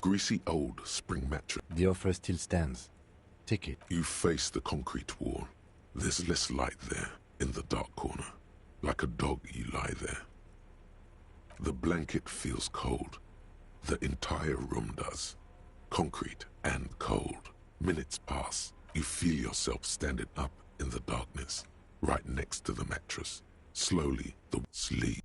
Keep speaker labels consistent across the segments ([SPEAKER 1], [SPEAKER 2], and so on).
[SPEAKER 1] greasy old spring mattress.
[SPEAKER 2] The offer still stands. Take it.
[SPEAKER 1] You face the concrete wall. There's less light there, in the dark corner. Like a dog, you lie there. The blanket feels cold. The entire room does. Concrete and cold. Minutes pass. You feel yourself standing up in the darkness, right next to the mattress. Slowly, the sleep.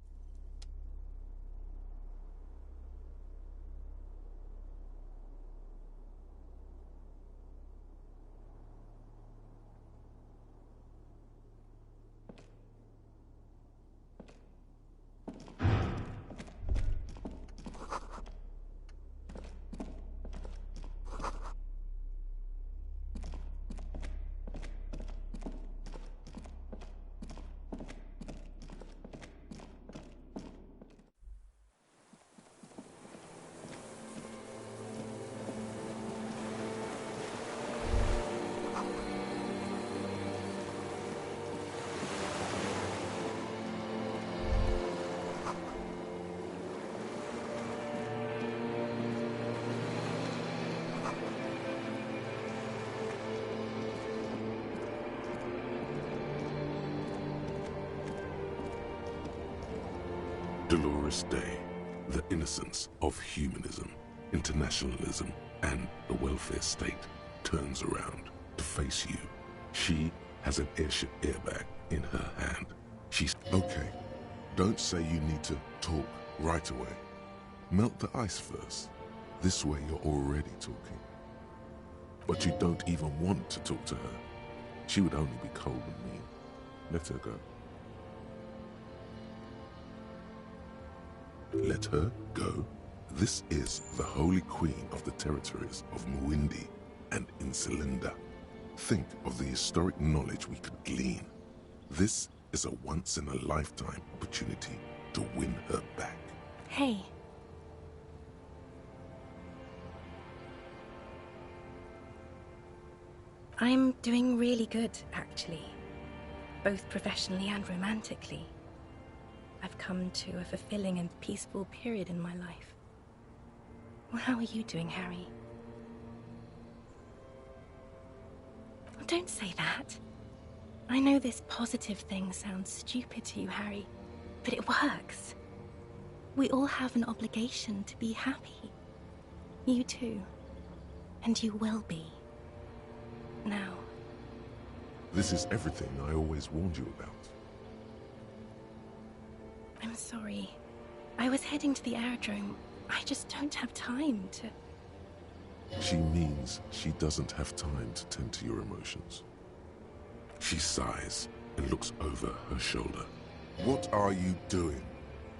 [SPEAKER 1] Dolores Day, the innocence of humanism, internationalism, and the welfare state turns around to face you. She has an airship airbag in her hand. She's okay. Don't say you need to talk right away. Melt the ice first. This way you're already talking. But you don't even want to talk to her. She would only be cold and mean. Let her go. Let her go. This is the Holy Queen of the territories of Muindi and Insulinda. Think of the historic knowledge we could glean. This is a once-in-a-lifetime opportunity to win her back.
[SPEAKER 3] Hey. I'm doing really good, actually. Both professionally and romantically. I've come to a fulfilling and peaceful period in my life. Well, how are you doing, Harry? Oh, don't say that. I know this positive thing sounds stupid to you, Harry, but it works. We all have an obligation to be happy. You too. And you will be. Now.
[SPEAKER 1] This is everything I always warned you about.
[SPEAKER 3] I'm sorry. I was heading to the aerodrome. I just don't have time to...
[SPEAKER 1] She means she doesn't have time to tend to your emotions. She sighs and looks over her shoulder. What are you doing?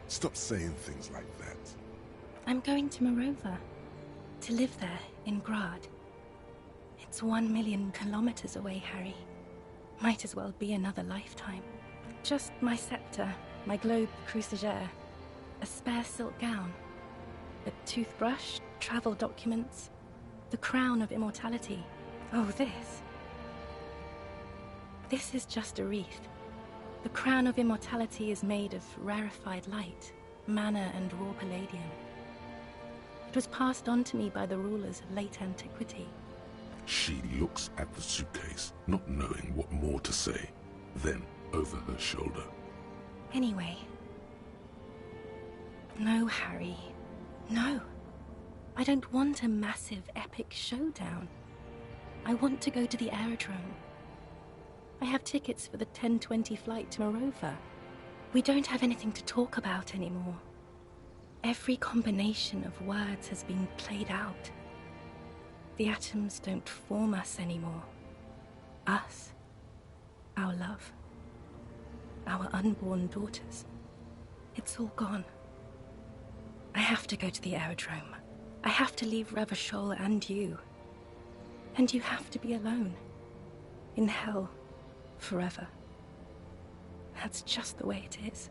[SPEAKER 1] Stop saying things like that.
[SPEAKER 3] I'm going to Morova. To live there, in Grad. It's 1,000,000 kilometers away, Harry. Might as well be another lifetime. Just my scepter, my globe cruciger, a spare silk gown, a toothbrush, travel documents, the crown of immortality. Oh, this. This is just a wreath. The crown of immortality is made of rarefied light, mana and raw palladium. It was passed on to me by the rulers of late antiquity.
[SPEAKER 1] She looks at the suitcase, not knowing what more to say. Then, over her shoulder.
[SPEAKER 3] Anyway. No, Harry. No. I don't want a massive, epic showdown. I want to go to the aerodrome. I have tickets for the 10:20 flight to Morova. We don't have anything to talk about anymore. Every combination of words has been played out. The atoms don't form us anymore. Us. Our love. Our unborn daughters. It's all gone. I have to go to the aerodrome. I have to leave Ravachol and you. And you have to be alone. In hell. Forever. That's just the way it is.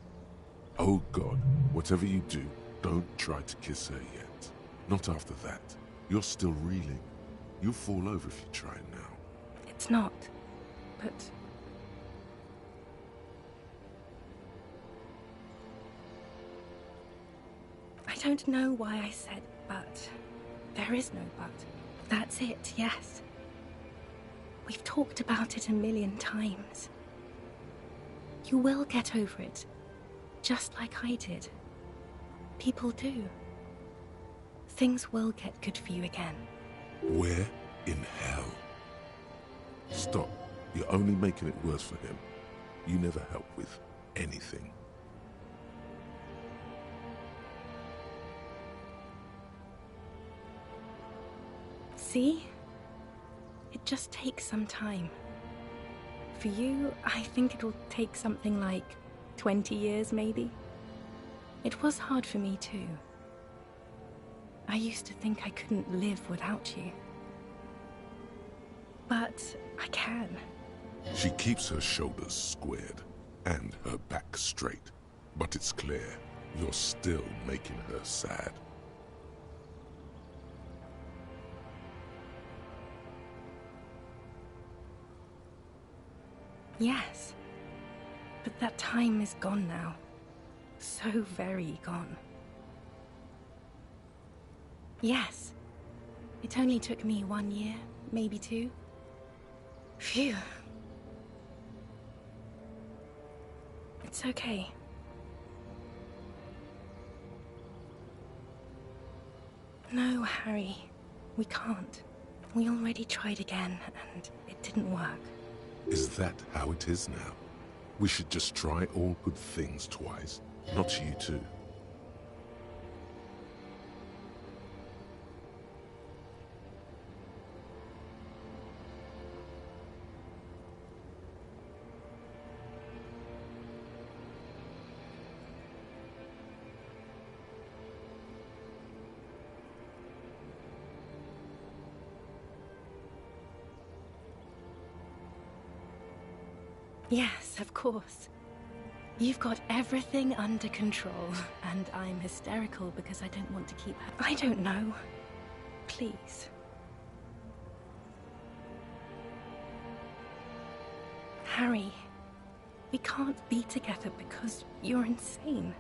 [SPEAKER 1] Oh God, whatever you do, don't try to kiss her yet. Not after that. You're still reeling. You'll fall over if you try now.
[SPEAKER 3] It's not, but... I don't know why I said but, There is no but. That's it, yes. We've talked about it a million times. You will get over it, just like I did. People do. Things will get good for you again.
[SPEAKER 1] Where in hell? Stop. You're only making it worse for him. You never help with anything.
[SPEAKER 3] See? It just takes some time. For you, I think it'll take something like 20 years, maybe. It was hard for me, too. I used to think I couldn't live without you. But I can.
[SPEAKER 1] She keeps her shoulders squared and her back straight. But it's clear you're still making her sad.
[SPEAKER 3] Yes. But that time is gone now. So very gone. Yes. It only took me 1 year, maybe 2. Phew. It's okay. No, Harry. We can't. We already tried again, and it didn't work.
[SPEAKER 1] Is that how it is now? We should just try all good things twice. Not you too.
[SPEAKER 3] Yes, of course. You've got everything under control, and I'm hysterical because I don't want to keep her. I don't know. Please. Harry, we can't be together because you're insane.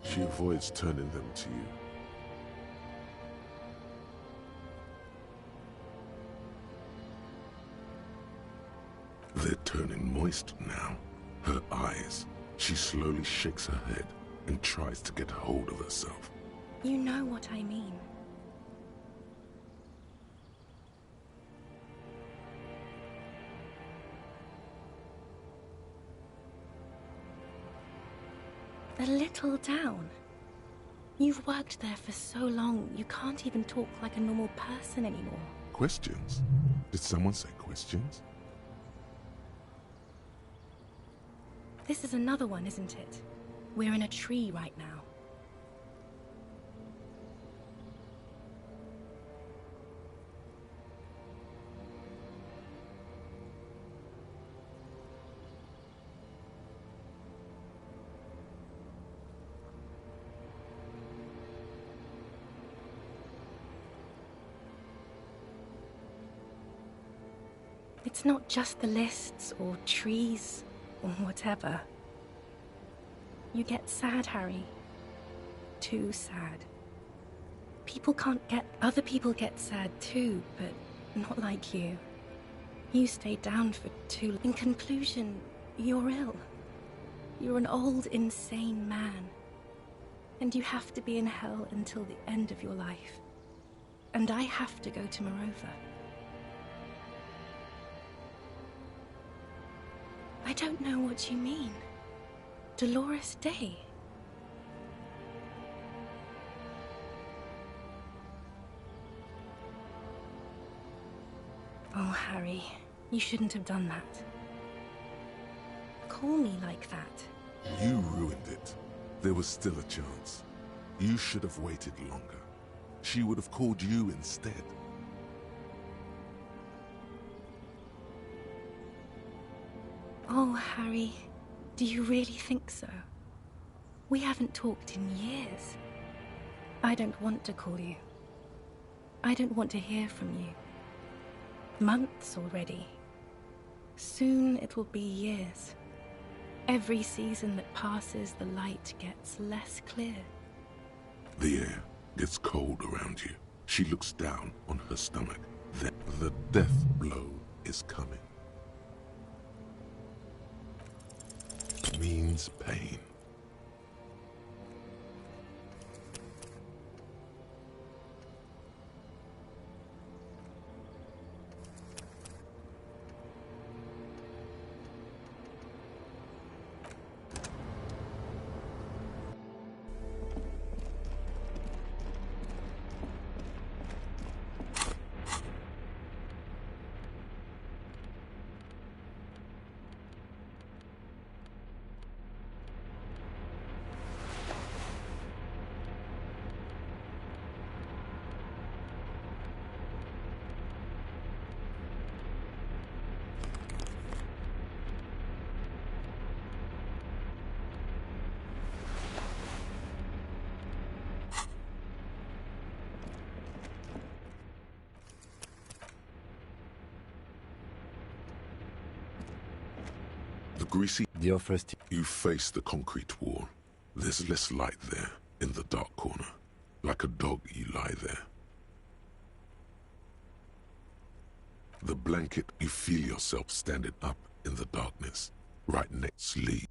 [SPEAKER 1] She avoids turning them to you. They're turning moist now. Her eyes. She slowly shakes her head and tries to get hold of herself.
[SPEAKER 3] You know what I mean. A little down. You've worked there for so long, you can't even talk like a normal person anymore.
[SPEAKER 1] Questions? Did someone say questions?
[SPEAKER 3] This is another one, isn't it? We're in a tree right now. It's not just the lists or trees or whatever. You get sad, Harry. Too sad. Other people get sad too, but not like you. You stayed down for too long. In conclusion, you're ill. You're an old, insane man. And you have to be in hell until the end of your life. And I have to go to Morova. I don't know what you mean. Dolores Day. Oh, Harry, you shouldn't have done that. Call me like that.
[SPEAKER 1] You ruined it. There was still a chance. You should have waited longer. She would have called you instead.
[SPEAKER 3] Oh, Harry, do you really think so? We haven't talked in years. I don't want to call you. I don't want to hear from you. Months already. Soon it will be years. Every season that passes, the light gets less clear.
[SPEAKER 1] The air gets cold around you. She looks down on her stomach. Then the death blow is coming. Means pain. The greasy...
[SPEAKER 2] Your first...
[SPEAKER 1] You face the concrete wall. There's less light there, in the dark corner. Like a dog, you lie there. The blanket, you feel yourself standing up in the darkness, right next to Lee.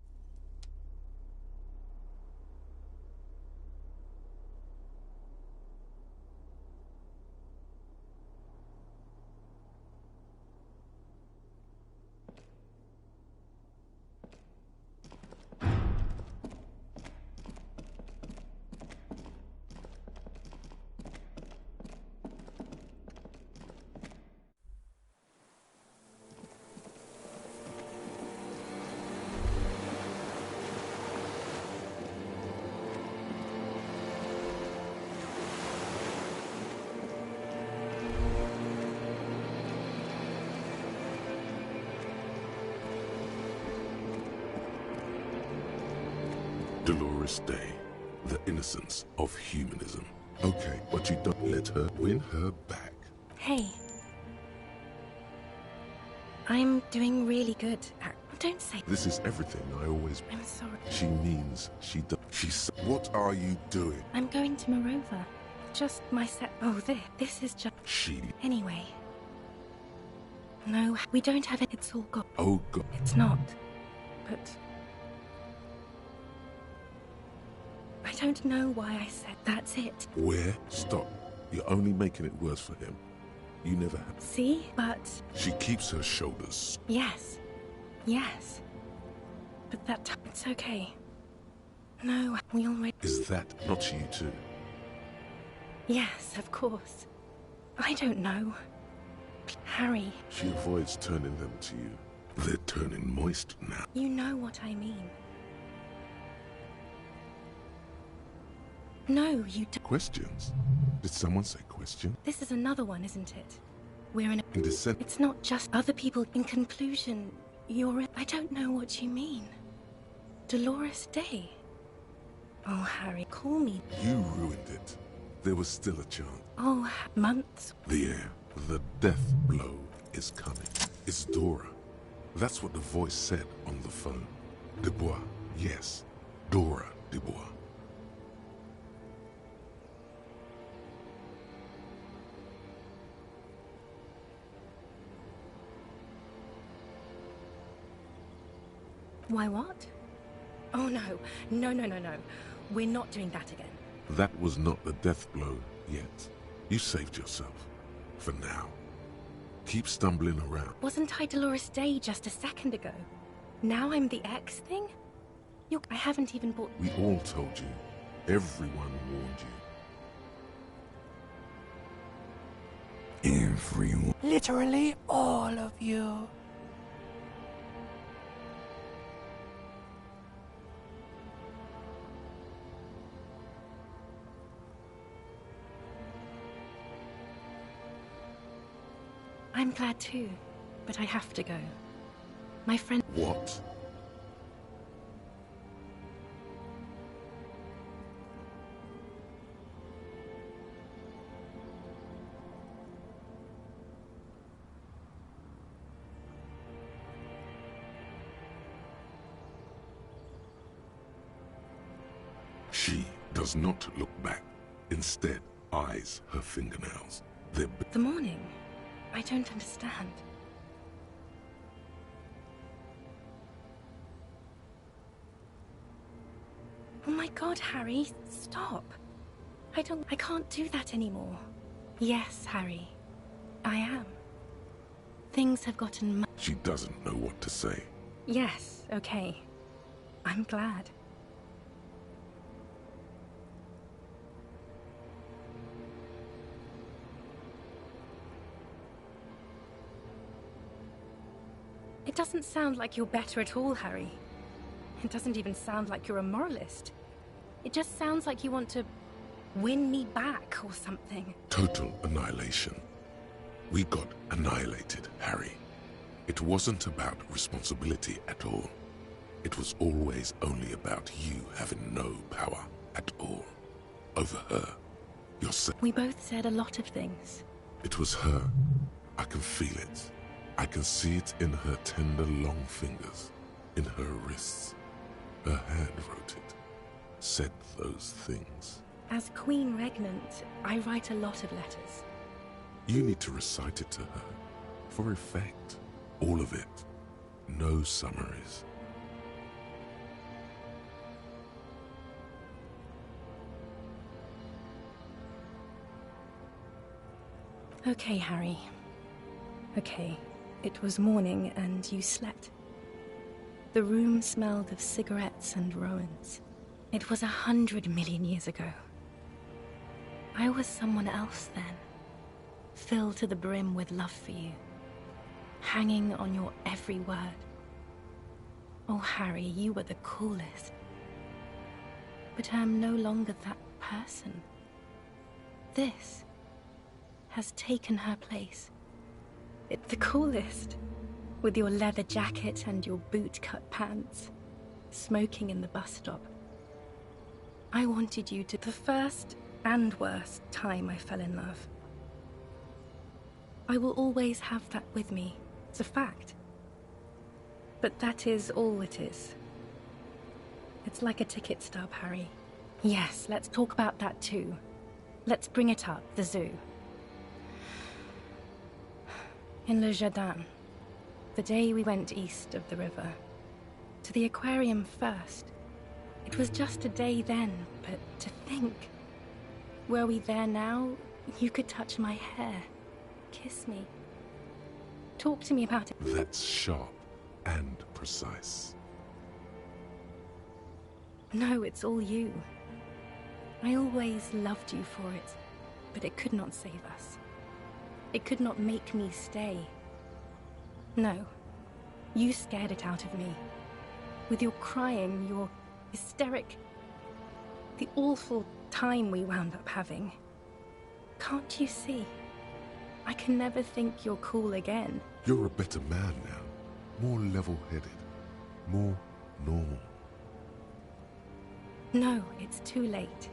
[SPEAKER 1] Dolores Day, the innocence of humanism. Okay, but you don't let her win her back.
[SPEAKER 3] Hey. I'm doing really good. Don't say...
[SPEAKER 1] This is everything I always...
[SPEAKER 3] I'm sorry.
[SPEAKER 1] She means she does. She's... What are you doing?
[SPEAKER 3] I'm going to Morova. Just my set... Oh, this is just...
[SPEAKER 1] She...
[SPEAKER 3] Anyway. No, we don't have it. It's all gone.
[SPEAKER 1] Oh, God.
[SPEAKER 3] It's not. But... I don't know why I said that's it.
[SPEAKER 1] Where? Stop. You're only making it worse for him. You never have.
[SPEAKER 3] See? But...
[SPEAKER 1] She keeps her shoulders.
[SPEAKER 3] Yes. Yes. But that time... It's okay. No, we already...
[SPEAKER 1] Is that not you too?
[SPEAKER 3] Yes, of course. I don't know. Harry.
[SPEAKER 1] She avoids turning them to you. They're turning moist now.
[SPEAKER 3] You know what I mean. No, you don't.
[SPEAKER 1] Questions? Did someone say question?
[SPEAKER 3] This is another one, isn't it? We're in a...
[SPEAKER 1] In dissent.
[SPEAKER 3] It's not just other people. In conclusion, you're in... I don't know what you mean. Dolores Day. Oh, Harry, call me.
[SPEAKER 1] You ruined it. There was still a chance.
[SPEAKER 3] Oh, months.
[SPEAKER 1] The air, the death blow is coming. It's Dora. That's what the voice said on the phone. Dubois, yes. Dora Dubois.
[SPEAKER 3] Why, what? Oh, no. No. We're not doing that again.
[SPEAKER 1] That was not the death blow yet. You saved yourself. For now. Keep stumbling around.
[SPEAKER 3] Wasn't I Dolores Day just a second ago? Now I'm the X thing? I haven't even bought...
[SPEAKER 1] We all told you. Everyone warned you. Everyone.
[SPEAKER 4] Literally all of you.
[SPEAKER 3] I'm glad too, but I have to go. My friend...
[SPEAKER 1] What? She does not look back. Instead, eyes her fingernails.
[SPEAKER 3] The morning? I don't understand. Oh my God, Harry, stop. I can't do that anymore. Yes, Harry, I am. Things have gotten
[SPEAKER 1] She doesn't know what to say.
[SPEAKER 3] Yes, okay. I'm glad. It doesn't sound like you're better at all, Harry. It doesn't even sound like you're a moralist. It just sounds like you want to win me back or something.
[SPEAKER 1] Total annihilation. We got annihilated, Harry. It wasn't about responsibility at all. It was always only about you having no power at all. Over her. Yourself.
[SPEAKER 3] We both said a lot of things.
[SPEAKER 1] It was her. I can feel it. I can see it in her tender long fingers, in her wrists. Her hand wrote it, said those things.
[SPEAKER 3] As Queen Regnant, I write a lot of letters.
[SPEAKER 1] You need to recite it to her, for effect. All of it. No summaries.
[SPEAKER 3] Okay, Harry. Okay. It was morning and you slept. The room smelled of cigarettes and Rowans. It was 100 million years ago. I was someone else then, filled to the brim with love for you, hanging on your every word. Oh, Harry, you were the coolest. But I'm no longer that person. This has taken her place. It's the coolest, with your leather jacket and your boot-cut pants, smoking in the bus stop. I wanted you to the first and worst time I fell in love. I will always have that with me. It's a fact. But that is all it is. It's like a ticket stub, Harry. Yes, let's talk about that too. Let's bring it up, the zoo. In Le Jardin, the day we went east of the river. To the aquarium first. It was just a day then, but to think. Were we there now, you could touch my hair, kiss me. Talk to me about it.
[SPEAKER 1] That's sharp and precise.
[SPEAKER 3] No, it's all you. I always loved you for it, but it could not save us. It could not make me stay. No, you scared it out of me. With your crying, your hysteric, the awful time we wound up having. Can't you see? I can never think you're cool again.
[SPEAKER 1] You're a better man now. More level-headed. More normal.
[SPEAKER 3] No, it's too late.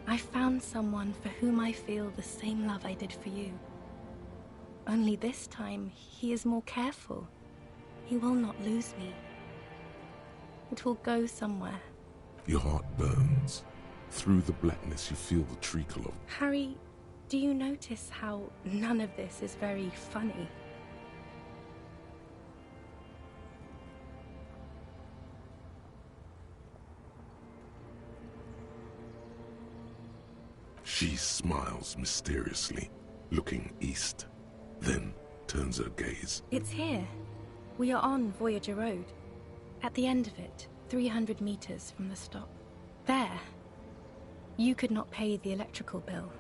[SPEAKER 3] I found someone for whom I feel the same love I did for you. Only this time, he is more careful. He will not lose me. It will go somewhere.
[SPEAKER 1] Your heart burns. Through the blackness you feel the treacle of...
[SPEAKER 3] Harry, do you notice how none of this is very funny?
[SPEAKER 1] She smiles mysteriously, looking east, then turns her gaze.
[SPEAKER 3] It's here. We are on Voyager Road. At the end of it, 300 meters from the stop. There. You could not pay the electrical bill.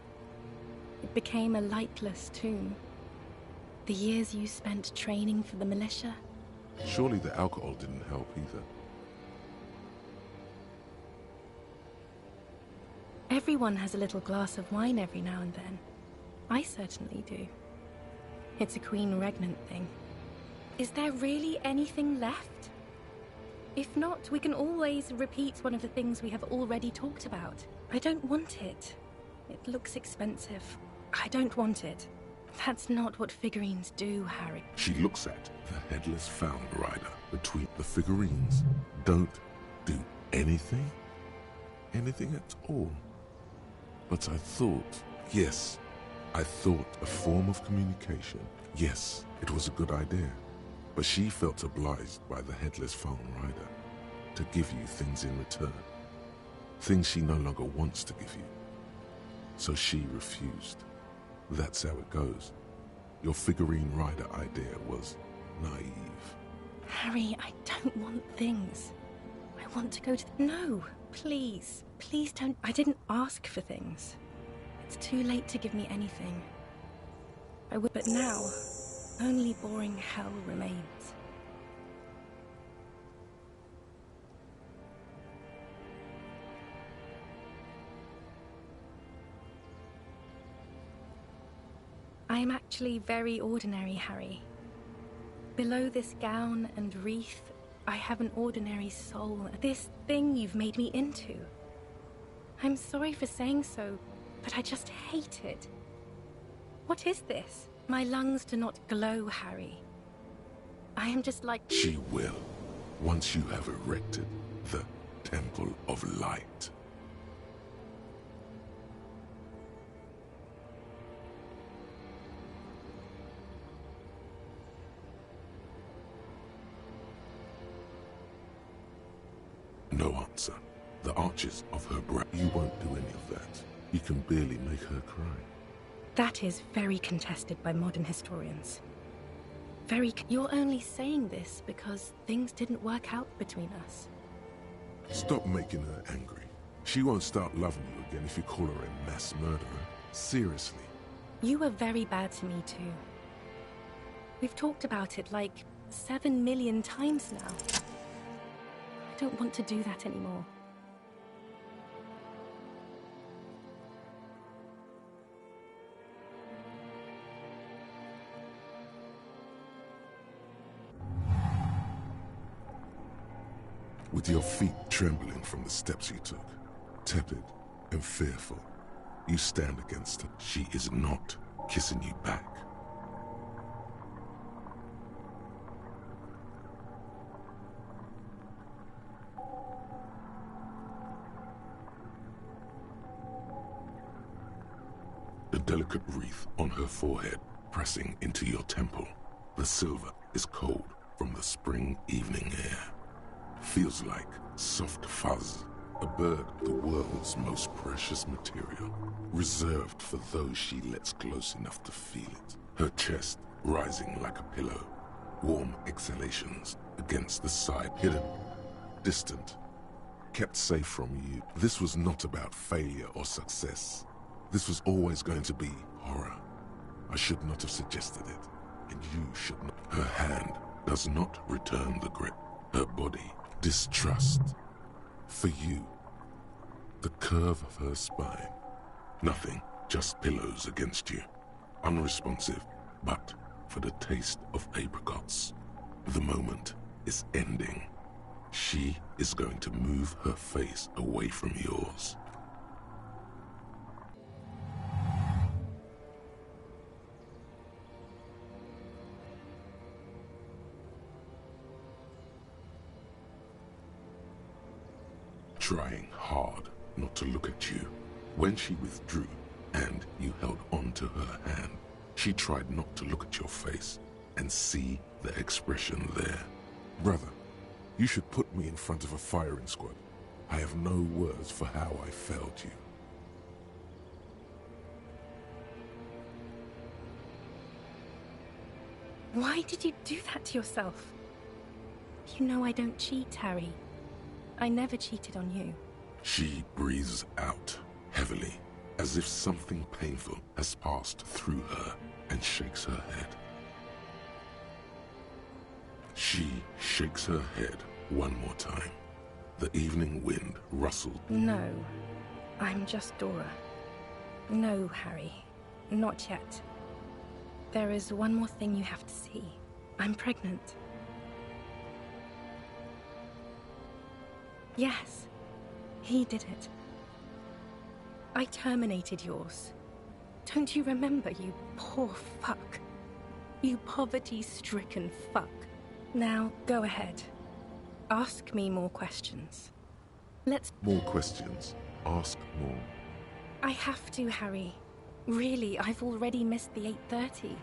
[SPEAKER 3] It became a lightless tomb. The years you spent training for the militia.
[SPEAKER 1] Surely the alcohol didn't help either.
[SPEAKER 3] Everyone has a little glass of wine every now and then. I certainly do. It's a Queen Regnant thing. Is there really anything left? If not, we can always repeat one of the things we have already talked about. I don't want it. It looks expensive. I don't want it. That's not what figurines do, Harry.
[SPEAKER 1] She looks at the headless found rider between the figurines. Don't do anything? Anything at all? But I thought, yes, I thought a form of communication, yes, it was a good idea. But she felt obliged by the headless phone rider to give you things in return. Things she no longer wants to give you. So she refused. That's how it goes. Your figurine rider idea was naive.
[SPEAKER 3] Harry, I don't want things. I want to go to No, please. Please don't. I didn't ask for things. It's too late to give me anything. I would, but now, only boring hell remains. I am actually very ordinary, Harry. Below this gown and wreath, I have an ordinary soul. This thing you've made me into. I'm sorry for saying so, but I just hate it. What is this? My lungs do not glow, Harry. I am just like...
[SPEAKER 1] She will, once you have erected the Temple of Light. No answer. The arches of her brow. You won't do any of that. You can barely make her cry.
[SPEAKER 3] That is very contested by modern historians. You're only saying this because things didn't work out between us.
[SPEAKER 1] Stop making her angry. She won't start loving you again if you call her a mass murderer. Seriously.
[SPEAKER 3] You were very bad to me too. We've talked about it like 7 million times now. I don't want to do that anymore.
[SPEAKER 1] With your feet trembling from the steps you took, tepid and fearful, you stand against her. She is not kissing you back. The delicate wreath on her forehead pressing into your temple. The silver is cold from the spring evening air. Feels like soft fuzz, a bird, the world's most precious material, reserved for those she lets close enough to feel it. Her chest rising like a pillow, warm exhalations against the side, hidden, distant, kept safe from you. This was not about failure or success. This was always going to be horror. I should not have suggested it, and you should not. Her hand does not return the grip. Her body, distrust. For you, the curve of her spine. Nothing, just pillows against you. Unresponsive, but for the taste of apricots. The moment is ending. She is going to move her face away from yours. Trying hard not to look at you. When she withdrew and you held on to her hand, she tried not to look at your face and see the expression there. Brother, you should put me in front of a firing squad. I have no words for how I failed you.
[SPEAKER 3] Why did you do that to yourself? You know I don't cheat, Harry. I never cheated on you.
[SPEAKER 1] She breathes out heavily, as if something painful has passed through her, and shakes her head. She shakes her head one more time. The evening wind rustled.
[SPEAKER 3] No, I'm just Dora. No, Harry, not yet. There is one more thing you have to see. I'm pregnant. Yes, he did it. I terminated yours. Don't you remember, you poor fuck? You poverty-stricken fuck. Now, go ahead. Ask me more questions. Let's...
[SPEAKER 1] More questions. Ask more.
[SPEAKER 3] I have to, Harry. Really, I've already missed the 8:30.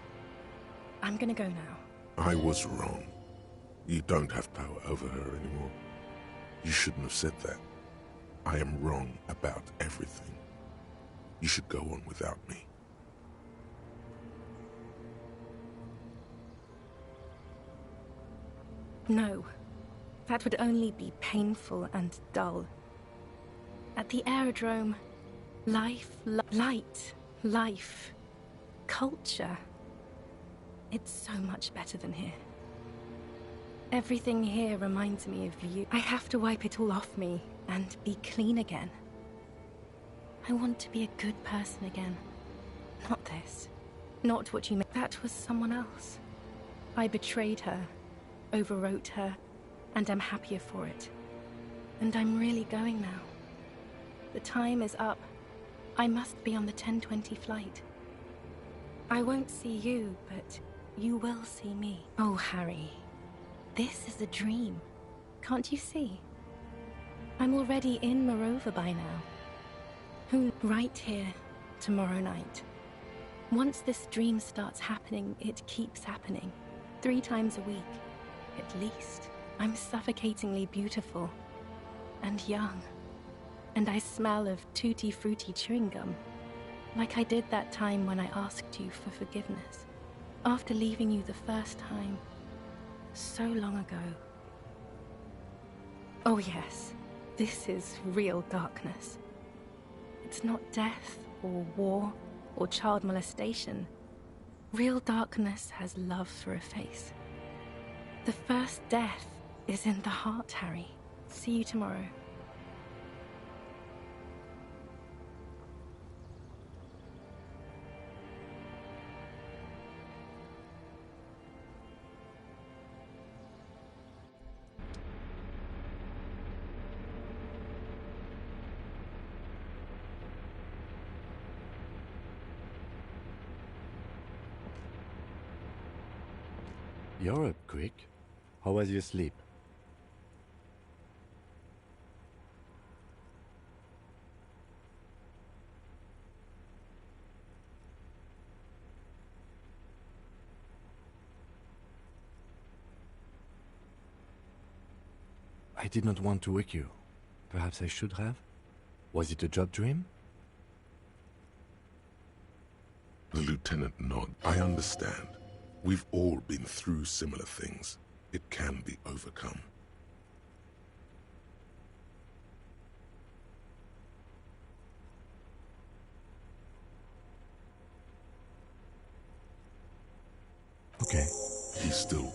[SPEAKER 3] I'm gonna go now.
[SPEAKER 1] I was wrong. You don't have power over her anymore. You shouldn't have said that. I am wrong about everything. You should go on without me.
[SPEAKER 3] No. That would only be painful and dull. At the aerodrome, life, light, life, culture. It's so much better than here. Everything here reminds me of you. I have to wipe it all off me and be clean again. I want to be a good person again. Not this. Not what you made. That was someone else. I betrayed her, overwrote her, and I'm happier for it. And I'm really going now. The time is up. I must be on the 10:20 flight. I won't see you, but you will see me. Oh, Harry. This is a dream. Can't you see? I'm already in Morova by now. Who? Right here, tomorrow night. Once this dream starts happening, it keeps happening. 3 times a week, at least. I'm suffocatingly beautiful and young. And I smell of tutti-frutti chewing gum. Like I did that time when I asked you for forgiveness. After leaving you the first time. So long ago. Oh yes, this is real darkness. It's not death, or war, or child molestation. Real darkness has love for a face. The first death is in the heart, Harry. See you tomorrow.
[SPEAKER 2] You're up quick. How was your sleep? I did not want to wake you. Perhaps I should have? Was it a job dream?
[SPEAKER 1] The lieutenant nodded. I understand. We've all been through similar things. It can be overcome.
[SPEAKER 2] Okay.
[SPEAKER 1] He's still